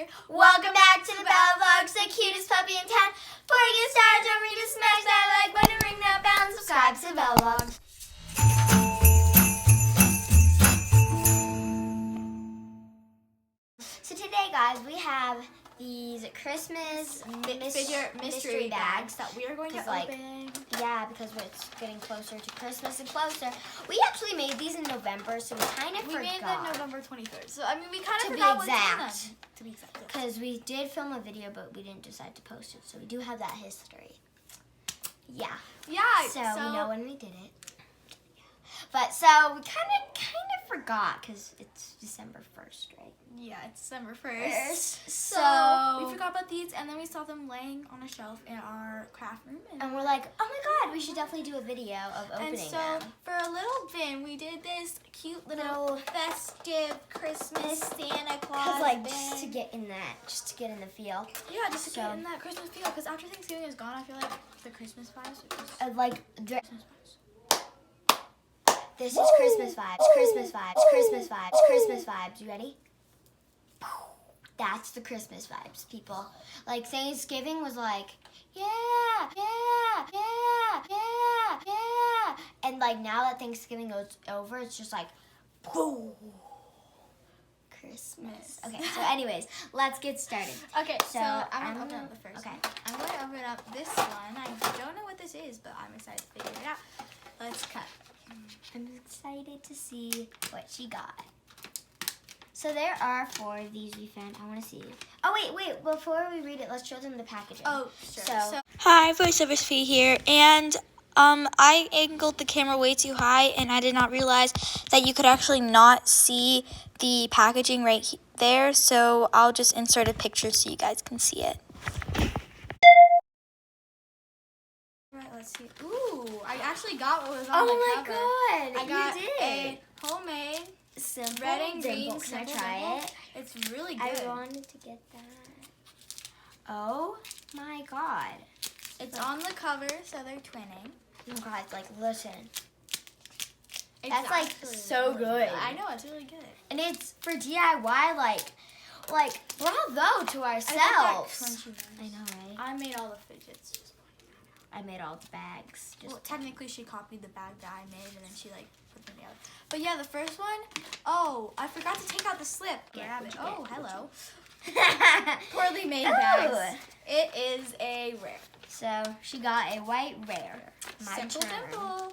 here. Welcome back to the Bell Vlogs, the cutest puppy in town. Before we get started, don't forget to smash that like button, ring that bell, and subscribe to the Bell Vlogs. So today, guys, we have these Christmas Fidget Mystery Bags that we are going to open. Yeah, because it's getting closer to Christmas and closer. We actually made these in November, so we kind of forgot. We made them November 23rd. So, I mean, we kind of to forgot be exact. To be exact. Because we did film a video, but we didn't decide to post it. So we do have that history. Yeah. Yeah. So we know when we did it. But so we kind of forgot because it's December 1st, right? Yeah, it's December 1st. So we forgot about these, and then we saw them laying on a shelf in our craft room. And we're like, oh my god, we should definitely do a video of opening and so them. for a little bin, we did this cute little festive Christmas Santa Claus like bin. just to get in the feel. Yeah, just to get in that Christmas feel. Because after Thanksgiving is gone, I feel like the Christmas vibes are just Christmas vibes. This is Christmas vibes, Christmas vibes, Christmas vibes, Christmas vibes. You ready? That's the Christmas vibes, people. Like Thanksgiving was like, yeah. And like now that Thanksgiving goes over, it's just like, Christmas. Okay, so anyways, let's get started. Okay, so I'm going to open up the first one. I'm going to open up this one. I don't know what this is, but I'm excited to figure it out. Let's cut. I'm excited to see what she got. So there are 4 of these we found. I want to see. Oh, wait. Before we read it, let's show them the packaging. Oh, sure. So hi, voiceover Fee here, and I angled the camera way too high, and I did not realize that you could actually not see the packaging right there, so I'll just insert a picture so you guys can see it. Right, let's see. Ooh, I actually got what was on oh the my cover. god, I got you did. a homemade Simple red and green. dimple. Can I try it? It's really good. I wanted to get that. Oh my god. It's on the cover, so they're twinning. Oh god, like listen. It's That's like so really good. I know, it's really good. And it's for DIY, like bravo to ourselves. I know, right? I made all the fidgets. I made all the bags. Well, technically she copied the bag that I made, and then she like put them together. But yeah, the first one, oh, I forgot to take out the slip. Yeah, Grab it. what'd you Oh, get? hello. Poorly made Ooh. bags. It is a rare. So she got a white rare. My Simple turn. dimple.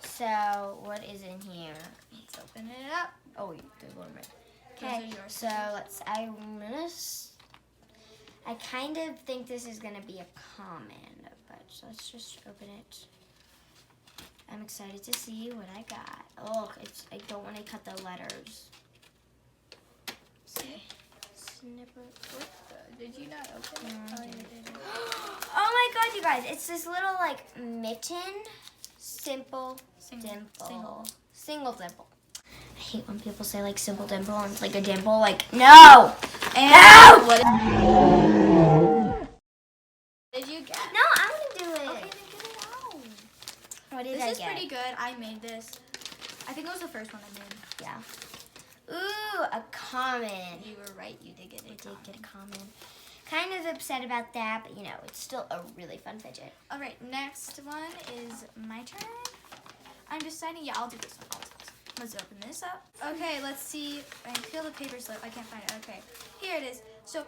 So what is in here? Let's open it up. Oh, there's one more. Those Okay, are yours. so I kind of think this is gonna be a common, but let's just open it. I'm excited to see what I got. Oh, I don't want to cut the letters. Okay. Snipper. Did you not open it? No, I Oh, you didn't. didn't. Oh my god, you guys! It's this little like mitten, simple Single. dimple, single dimple. I hate when people say like simple dimple and it's like a dimple. Like no, And no. what did you get? No, I'm gonna do it. Okay, then get it out. What did I This is get? pretty good. I made this. I think it was the first one I made. Yeah. Ooh, a common. You were right. You did get it. I did get a common. Kind of upset about that, but you know, it's still a really fun fidget. All right, next one is my turn. I'm deciding. Yeah, I'll do this one. Let's open this up. Okay, let's see. I peel the paper slip. I can't find it. Okay, here it is. So,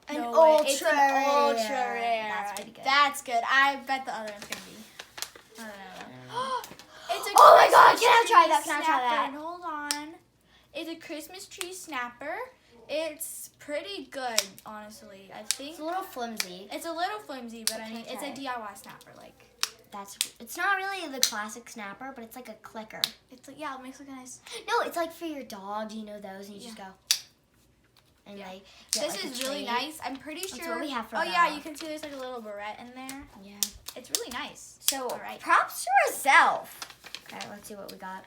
An no way. ultra It's an ultra rare. rare. That's pretty good. That's good. I bet the other one's gonna be. I don't know. It's a Oh my god, Christmas can I try tree that? Can I try that? snapper. Hold on. It's a Christmas tree snapper. It's pretty good, honestly. I think It's a little flimsy. it's a little flimsy, but I Can I mean, it's try a it? DIY snapper. Like, It's not really the classic snapper, but it's like a clicker. it's like, yeah, it makes it look nice. No, it's like for your dog. You know those, and you just go. And Yeah. like get, This like, a is really treat. nice. I'm pretty That's sure. what we have for oh yeah, that. you can see there's like a little barrette in there. Yeah. It's really nice. So All right. props to herself. Okay, let's see what we got.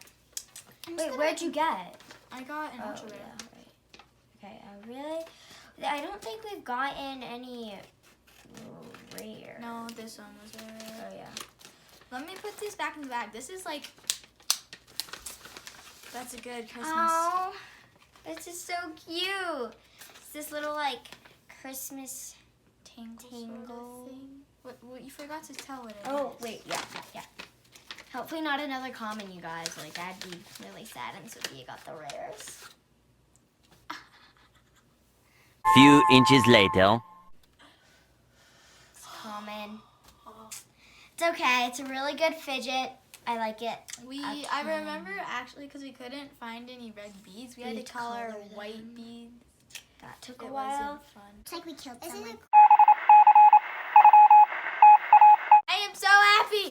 Wait, where'd you get? I got an Oh, ultra rare. yeah, right. Okay, I don't think we've gotten any rare. No, this one was a rare. Oh yeah. Let me put these back in the bag. This is like, that's a good Christmas. Oh, this is so cute. this little like Christmas Tangle. Tangle. Sort of thing. What you forgot to tell what it is. Oh, wait, yeah. Hopefully not another common, you guys. Like, I'd be really sad and Sophia got the rares. Few inches later. It's common. It's okay. It's a really good fidget. I like it. I remember actually because we couldn't find any red beads. We had to color color them. white beads. That took a It while. wasn't fun. It's like we killed someone. I am so happy.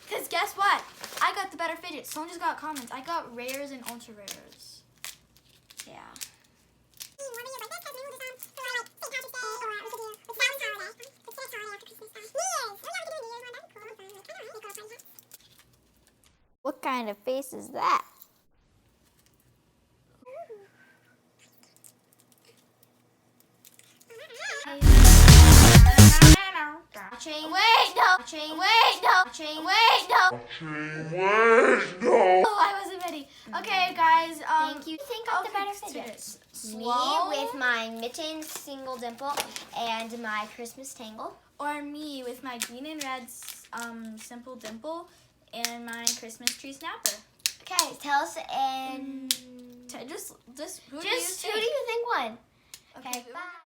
Because guess what? I got the better fidget. Someone just got commons. I got rares and ultra rares. Yeah. What kind of face is that? Oh, I wasn't ready. Okay, guys. Thank you. Think of the okay, better fidgets. fidgets. Me Slow. with my mittens single dimple and my Christmas tangle. Or me with my green and red simple dimple and my Christmas tree snapper. Okay, tell us and Just who do just you who do you think won? Okay, Okay, bye.